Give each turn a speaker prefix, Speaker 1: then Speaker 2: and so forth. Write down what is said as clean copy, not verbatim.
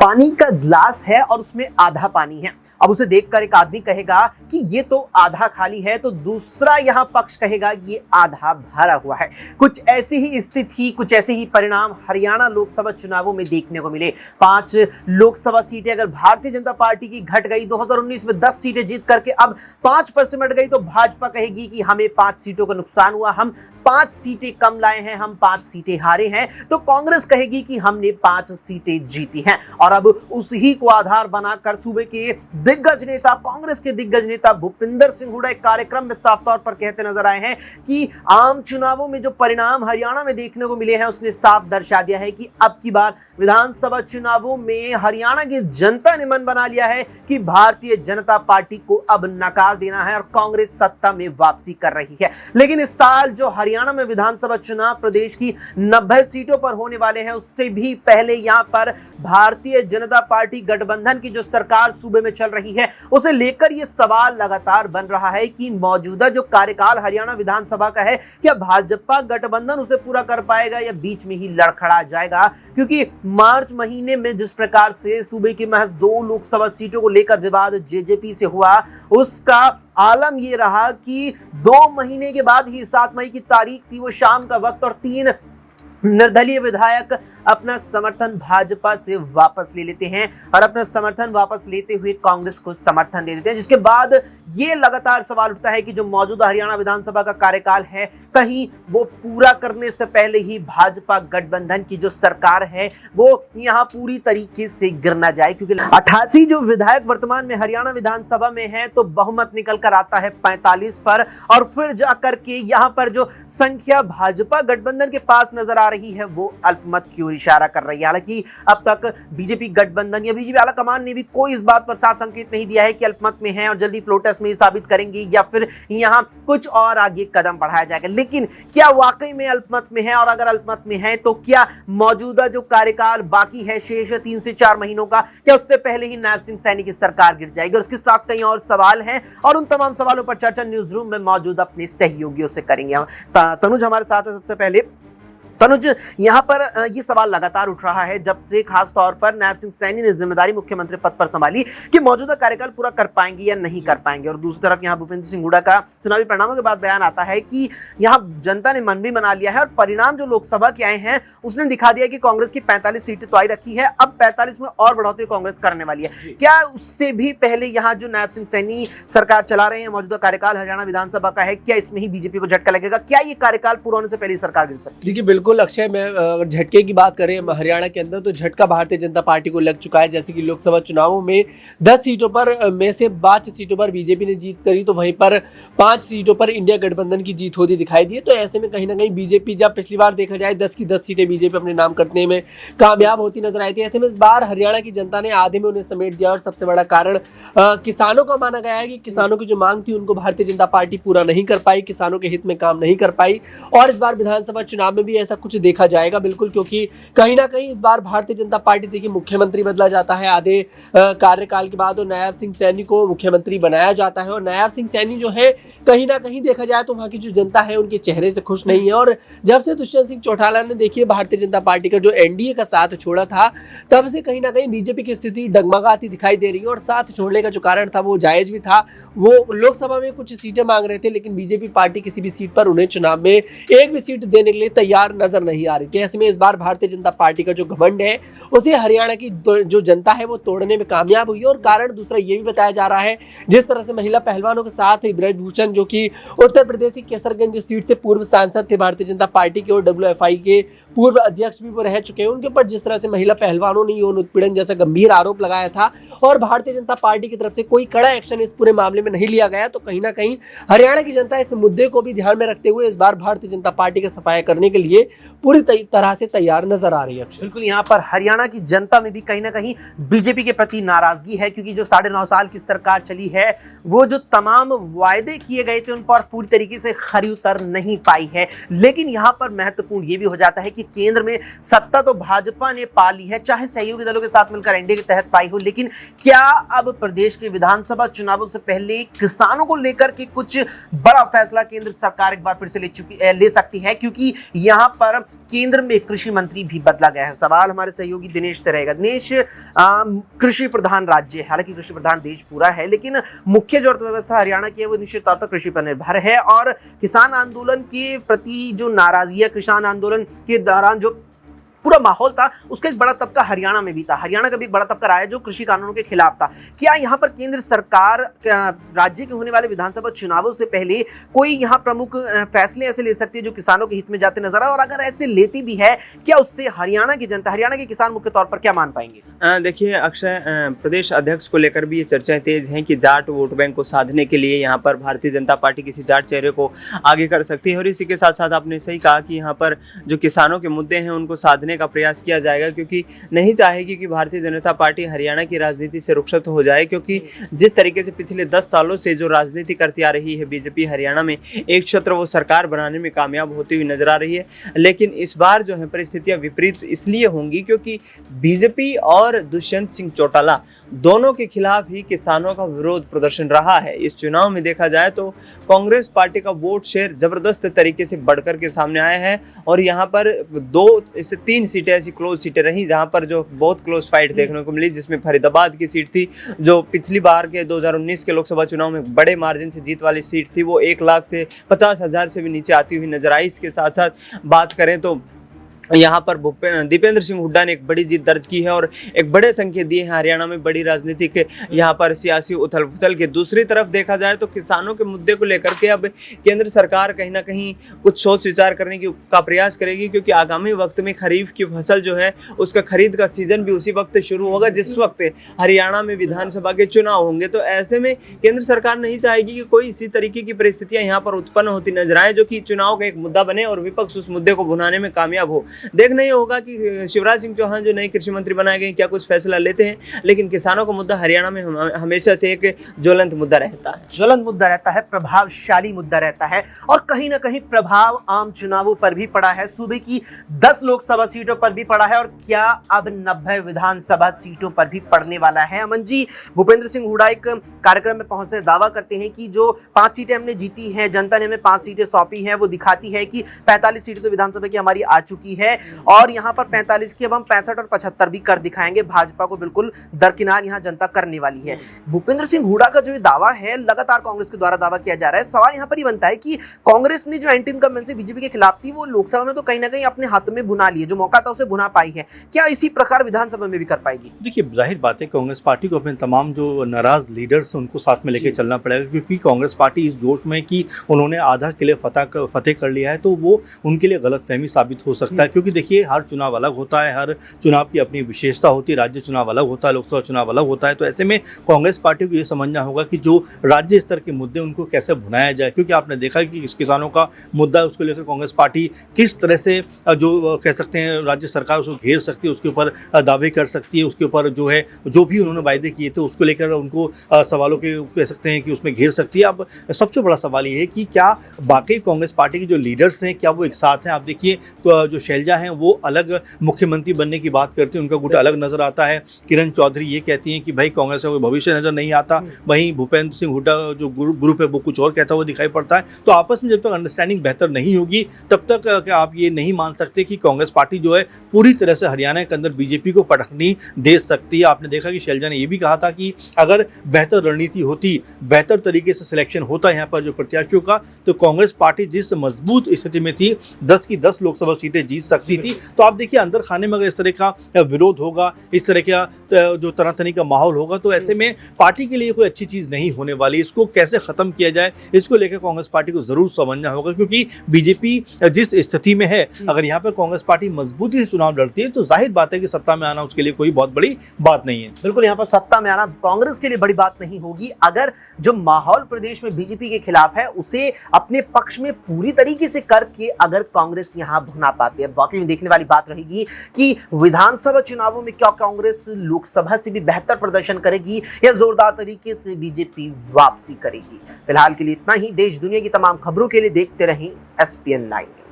Speaker 1: पानी का ग्लास है और उसमें आधा पानी है। अब उसे देखकर एक आदमी कहेगा कि ये तो आधा खाली है, तो दूसरा यहां पक्ष कहेगा ये आधा भरा हुआ है। कुछ ऐसी ही स्थिति, कुछ ऐसे ही परिणाम हरियाणा लोकसभा चुनावों में देखने को मिले। 5 लोकसभा सीटें अगर भारतीय जनता पार्टी की घट गई, 2019 में 10 सीटें जीत करके अब 5 पर सिमट गई, तो भाजपा कहेगी कि हमें 5 सीटों का नुकसान हुआ, हम 5 सीटें कम लाए हैं, हम 5 सीटें हारे हैं। तो कांग्रेस कहेगी कि हमने 5 सीटें जीती हैं। और अब उसी को आधार बनाकर सूबे के दिग्गज नेता, कांग्रेस के दिग्गज नेता भूपिंदर सिंह हुड्डा एक कार्यक्रम में साफ तौर पर कहते नजर आए हैं कि आम चुनावों में जो परिणाम हरियाणा में देखने को मिले हैं, उसने साफ दर्शा दिया है कि अब की बार विधानसभा चुनावों में हरियाणा की जनता ने मन बना लिया है कि भारतीय जनता पार्टी को अब नकार देना है और कांग्रेस सत्ता में वापसी कर रही है। लेकिन इस साल जो हरियाणा में विधानसभा चुनाव प्रदेश की 90 सीटों पर होने वाले हैं, उससे भी पहले यहां पर भारतीय जनता पार्टी गठबंधन की जो सरकार सूबे में चल रही है, उसे लेकर यह सवाल लगातार बन रहा है कि मौजूदा जो कार्यकाल हरियाणा विधानसभा का है, क्या भाजपा गठबंधन उसे पूरा कर पाएगा या बीच में ही लड़खड़ा जाएगा। क्योंकि मार्च महीने में जिस प्रकार से सूबे की महज 2 लोकसभा सीटों को लेकर विवाद जेजेपी से हुआ, उसका आलम यह रहा कि 2 महीने के बाद ही 7 मई की तारीख थी, वो शाम का वक्त, और 3 निर्दलीय विधायक अपना समर्थन भाजपा से वापस ले लेते हैं और अपना समर्थन वापस लेते हुए कांग्रेस को समर्थन दे देते हैं। जिसके बाद ये लगातार सवाल उठता है कि जो मौजूदा हरियाणा विधानसभा का कार्यकाल है, कहीं वो पूरा करने से पहले ही भाजपा गठबंधन की जो सरकार है वो यहां पूरी तरीके से गिर ना जाए। क्योंकि 88 जो विधायक वर्तमान में हरियाणा विधानसभा में है, तो बहुमत निकल कर आता है 45 पर, और फिर जाकर के यहां पर जो संख्या भाजपा गठबंधन के पास नजर आ रही है, वो अल्पमत की ओर इशारा कर रही है। हालांकि अब तक बीजेपी गठबंधन या बीजेपी आला कमान ने भी कोई इस बात पर साफ संकेत नहीं दिया है कि अल्पमत में है और जल्दी फ्लो टेस्ट में साबित करेंगे या फिर यहां कुछ और आगे कदम बढ़ाया जाएगा। लेकिन क्या वाकई में अल्पमत में है, और अगर अल्पमत में है तो क्या मौजूदा जो कार्यकाल बाकी है शेष 3 से 4 महीनों का, क्या उससे पहले ही नायब सिंह सैनी की सरकार गिर जाएगी? और उसके साथ कई और सवाल हैं और उन तमाम सवालों पर चर्चा न्यूज रूम में मौजूद अपने सहयोगियों से करेंगे। तनुज हमारे साथ है। सबसे पहले तनुज, यहां पर ये सवाल लगातार उठ रहा है जब से खास तौर पर नायब सिंह सैनी ने जिम्मेदारी मुख्यमंत्री पद पर संभाली कि मौजूदा कार्यकाल पूरा कर पाएंगे या नहीं कर पाएंगे। और दूसरी तरफ यहां भूपेंद्र सिंह हुड्डा का चुनावी परिणामों के बाद बयान आता है कि यहां जनता ने मन भी बना लिया है और परिणाम जो लोकसभा के आए हैं उसने दिखा दिया कि कांग्रेस की 45 सीटें तो आई रखी है, अब 45 में और बढ़ोतरी कांग्रेस करने वाली है। क्या उससे भी पहले यहां जो नायब सिंह सैनी सरकार चला रहे हैं, मौजूदा कार्यकाल हरियाणा विधानसभा का है, क्या इसमें ही बीजेपी को झटका लगेगा? क्या ये कार्यकाल पूरा होने से पहले सरकार गिर सकती है?
Speaker 2: देखिए बिल्कुल अक्षय, मैं अगर झटके की बात करें हरियाणा के अंदर, तो झटका भारतीय जनता पार्टी को लग चुका है। जैसे कि लोकसभा चुनावों में 10 सीटों पर में से 5 सीटों पर बीजेपी ने जीत करी, तो वहीं पर 5 सीटों पर इंडिया गठबंधन की जीत होती दिखाई दी। तो ऐसे में कहीं ना कहीं बीजेपी, जब पिछली बार देखा जाए 10 की 10 सीटें बीजेपी अपने नाम करने में कामयाब होती नजर आई थी, ऐसे में इस बार हरियाणा की जनता ने आधे में उन्हें समेट दिया। और सबसे बड़ा कारण किसानों का माना गया है कि किसानों की जो मांग थी उनको भारतीय जनता पार्टी पूरा नहीं कर पाई, किसानों के हित में काम नहीं कर पाई। और इस बार विधानसभा चुनाव में भी ऐसा कुछ देखा जाएगा बिल्कुल, क्योंकि कहीं ना कहीं इस बार भारतीय जनता पार्टी, देखिए मुख्यमंत्री बदला जाता है आधे कार्यकाल के बाद, और नायब सिंह सैनी को मुख्यमंत्री बनाया जाता है। और नायब सिंह सैनी जो है कहीं ना कहीं देखा जाए तो वहां की जो जनता है उनके चेहरे से खुश नहीं है। और जब से दुष्यंत सिंह चौटाला ने देखिए भारतीय जनता पार्टी का जो एनडीए का साथ छोड़ा था, तब से कहीं ना कहीं बीजेपी की स्थिति डगमगाती दिखाई दे रही है। और साथ छोड़ने का जो कारण था वो जायज भी था। वो लोकसभा में कुछ सीटें मांग रहे थे, लेकिन बीजेपी पार्टी किसी भी सीट पर उन्हें चुनाव में एक भी सीट देने के लिए तैयार नजर नहीं आ रही थी। ऐसे में इस बार भारतीय जनता पार्टी का जो घमंड है उसे हरियाणा की जो जनता है वो तोड़ने में कामयाब हुई है। और कारण दूसरा ये भी बताया जा रहा है, जिस तरह से महिला पहलवानों के साथ ब्रजभूषण, जो कि उत्तर प्रदेश की केसरगंज सीट से पूर्व सांसद थे भारतीय जनता पार्टी के और डब्ल्यूएफआई के पूर्व अध्यक्ष भी वो रह चुके हैं, उनके ऊपर जिस तरह से महिला पहलवानों ने यौन उत्पीड़न जैसा गंभीर आरोप लगाया था और भारतीय जनता पार्टी की तरफ से कोई कड़ा एक्शन इस पूरे मामले में नहीं लिया गया, तो कहीं ना कहीं हरियाणा की जनता इस मुद्दे को भी ध्यान में रखते हुए इस बार भारतीय जनता पार्टी का सफाया करने के लिए पूरी तरह से तैयार नजर आ रही है।
Speaker 1: बिल्कुल, यहाँ पर हरियाणा की जनता में भी कहीं ना कहीं बीजेपी के प्रति नाराजगी है, क्योंकि जो 9.5 साल की सरकार चली है, वो जो तमाम वायदे किए गए थे उन पर पूरी तरीके से खरी उतर नहीं पाई है। लेकिन यहाँ पर महत्वपूर्ण ये भी हो जाता है कि केंद्र में सत्ता तो भाजपा ने पा ली है, चाहे सहयोगी दलों के साथ मिलकर एनडीए के तहत पाई हो, लेकिन क्या अब प्रदेश के विधानसभा चुनावों से पहले किसानों को लेकर के कुछ बड़ा फैसला केंद्र सरकार एक बार फिर से ले सकती है? क्योंकि यहाँ पर केंद्र में कृषि मंत्री भी बदला गया है। सवाल हमारे सहयोगी दिनेश से रहेगा। दिनेश, कृषि प्रधान राज्य है, हालांकि कृषि प्रधान देश पूरा है, लेकिन मुख्य जो अर्थव्यवस्था हरियाणा की है वो निश्चित तौर पर कृषि पर निर्भर है, और किसान आंदोलन के प्रति जो नाराजगी है, किसान आंदोलन के दौरान जो पूरा माहौल था, उसका एक बड़ा तबका हरियाणा में भी था। हरियाणा का भी एक बड़ा तबका रहा है जो कृषि कानूनों के खिलाफ था। क्या यहाँ पर केंद्र सरकार राज्य के होने वाले विधानसभा चुनावों से पहले कोई यहाँ प्रमुख फैसले ऐसे ले सकती है जो किसानों के हित में जाते नजर आए, और अगर ऐसे लेती भी है, क्या उससे हरियाणा की जनता, हरियाणा के किसान मुख्य तौर पर क्या मान पाएंगे?
Speaker 3: देखिए अक्षय, प्रदेश अध्यक्ष को लेकर भी ये चर्चाएं तेज हैं कि जाट वोट बैंक को साधने के लिए यहाँ पर भारतीय जनता पार्टी किसी जाट चेहरे को आगे कर सकती है। और इसी के साथ साथ आपने सही कहा कि यहाँ पर जो किसानों के मुद्दे हैं उनको साधने का प्रयास किया जाएगा, क्योंकि नहीं चाहेगी कि भारतीय जनता पार्टी हरियाणा की राजनीति से रुखसत हो जाए। क्योंकि जिस तरीके से पिछले 10 सालों से जो राजनीति करती आ रही है बीजेपी हरियाणा में, एक क्षेत्र वो सरकार बनाने में कामयाब होती हुई नजर आ रही है। लेकिन इस बार जो है परिस्थितियां विपरीत इसलिए होंगी क्योंकि बीजेपी और दुष्यंत सिंह चौटाला दोनों के खिलाफ ही किसानों का विरोध प्रदर्शन रहा है। इस चुनाव में देखा जाए तो कांग्रेस पार्टी का वोट शेयर जबरदस्त तरीके से बढ़कर के सामने आया है, और यहाँ पर 2 से 3 सीटें ऐसी क्लोज सीटें रही जहाँ पर जो बहुत क्लोज फाइट देखने को मिली, जिसमें फरीदाबाद की सीट थी जो पिछली बार के 2019 के लोकसभा चुनाव में बड़े मार्जिन से जीत वाली सीट थी, वो 1 लाख से 50,000 से भी नीचे आती हुई नजर आई। इसके साथ साथ बात करें तो यहाँ पर दीपेंद्र सिंह हुड्डा ने एक बड़ी जीत दर्ज की है और एक बड़े संकेत दिए हैं हरियाणा में बड़ी राजनीतिक यहाँ पर सियासी उथल पुथल के। दूसरी तरफ देखा जाए तो किसानों के मुद्दे को लेकर के अब केंद्र सरकार कहीं ना कहीं कुछ सोच विचार करने का प्रयास करेगी, क्योंकि आगामी वक्त में खरीफ की फसल जो है उसका खरीद का सीजन भी उसी वक्त शुरू होगा जिस वक्त हरियाणा में विधानसभा के चुनाव होंगे। तो ऐसे में केंद्र सरकार नहीं चाहेगी कि कोई इसी तरीके की परिस्थितियां यहाँ पर उत्पन्न होती नजर आए जो कि चुनाव का एक मुद्दा बने और विपक्ष उस मुद्दे को भुनाने में कामयाब हो। देखना ही होगा कि शिवराज सिंह चौहान जो नए कृषि मंत्री बनाए गए क्या कुछ फैसला लेते हैं, लेकिन किसानों का मुद्दा हरियाणा में हमेशा से एक ज्वलंत मुद्दा रहता है।
Speaker 1: ज्वलंत मुद्दा रहता है, प्रभावशाली मुद्दा रहता है, और कहीं ना कहीं प्रभाव आम चुनावों पर भी पड़ा है। सूबे की 10 लोकसभा सीटों पर भी पड़ा है, और क्या अब 90 विधानसभा सीटों पर भी पड़ने वाला है। अमन जी, भूपेंद्र सिंह हुड्डा एक कार्यक्रम में पहुंचते दावा करते हैं कि जो 5 सीटें हमने जीती हैं, जनता ने हमें 5 सीटें सौंपी हैं, वो दिखाती है कि 45 सीटें तो विधानसभा की हमारी आ चुकी है, और यहाँ पर 45 की अब हम 65 और 75 भी कर दिखाएंगे। भाजपा को बिल्कुल दरकिनार यहाँ जनता करने वाली है। भूपेंद्र सिंह हुड्डा का जो दावा है, लगातार कांग्रेस के द्वारा दावा किया जा रहा है। सवाल यहाँ पर ही बनता है कि कांग्रेस ने जो एंटी इनकम्बेंसी बीजेपी के खिलाफ थी, वो लोकसभा में तो कहीं ना कहीं अपने हाथ में भुना लिए, जो मौका था उसे भुना पाई है। क्या इसी प्रकार विधानसभा में भी कर पाएगी?
Speaker 4: देखिए, जाहिर बात है कांग्रेस पार्टी को अपने तमाम जो नाराज लीडर्स हैं उनको साथ में लेकर चलना पड़ेगा, क्योंकि कांग्रेस पार्टी इस जोश में कि उन्होंने आधा किले फतेह कर लिया है, तो वो उनके लिए गलतफहमी साबित हो सकता है। क्योंकि देखिए, हर चुनाव अलग होता है, हर चुनाव की अपनी विशेषता होती है, राज्य चुनाव अलग होता है, लोकसभा चुनाव अलग होता है। तो ऐसे में कांग्रेस पार्टी को ये समझना होगा कि जो राज्य स्तर के मुद्दे उनको कैसे भुनाया जाए, क्योंकि आपने देखा कि इस किसानों का मुद्दा है, उसको लेकर कांग्रेस पार्टी किस तरह से जो कह सकते हैं राज्य सरकार उसको घेर सकती है, उसके ऊपर दावे कर सकती है, उसके ऊपर जो है जो भी उन्होंने वायदे किए थे उसको लेकर उनको सवालों के कह सकते हैं कि उसमें घेर सकती है। अब सबसे बड़ा सवाल ये है कि क्या बाकी कांग्रेस पार्टी के जो लीडर्स हैं क्या वो एक साथ हैं। आप देखिए, तो जो शैलजा हैं वो अलग मुख्यमंत्री बनने की बात करते हैं, उनका गुट अलग नजर आता है। किरण चौधरी ये कहती हैं कि भाई कांग्रेस का कोई भविष्य नजर नहीं आता, वहीं भूपेंद्र सिंह हुड्डा जो ग्रुप है वो कुछ और कहता हुआ दिखाई पड़ता है। तो आपस में जब तक अंडरस्टैंडिंग बेहतर नहीं होगी तब तक क्या आप ये नहीं मान सकते कि कांग्रेस पार्टी जो है पूरी तरह से हरियाणा के अंदर बीजेपी को पटखनी दे सकती है। आपने देखा कि शैलजा ने यह भी कहा था कि अगर बेहतर रणनीति होती, बेहतर तरीके से सिलेक्शन होता यहाँ पर जो प्रत्याशियों का, तो कांग्रेस पार्टी जिस मजबूत स्थिति में थी 10 की 10 लोकसभा सीटें जीत सकती थी। तो आप देखिए, अंदर खाने में अगर इस तरह का विरोध होगा, इस तरह का जो तनातनी का माहौल होगा, तो ऐसे में पार्टी के लिए कोई अच्छी चीज नहीं होने वाली। इसको कैसे खत्म किया जाए, इसको लेकर कांग्रेस पार्टी को जरूर समझना होगा, क्योंकि बीजेपी जिस स्थिति में है, अगर यहाँ पर कांग्रेस पार्टी मजबूती से चुनाव लड़ती है तो जाहिर बात है कि सत्ता में आना उसके लिए कोई बहुत बड़ी बात नहीं है।
Speaker 1: बिल्कुल, यहाँ पर सत्ता में आना कांग्रेस के लिए बड़ी बात नहीं होगी अगर जो माहौल प्रदेश में बीजेपी के खिलाफ है उसे अपने पक्ष में पूरी तरीके से करके अगर कांग्रेस यहाँ भुना पाती है। वाकई में देखने वाली बात रहेगी कि विधानसभा चुनावों में क्या कांग्रेस लोकसभा से भी बेहतर प्रदर्शन करेगी या जोरदार तरीके से बीजेपी वापसी करेगी। फिलहाल के लिए इतना ही। देश दुनिया की तमाम खबरों के लिए देखते रहें SPN 9।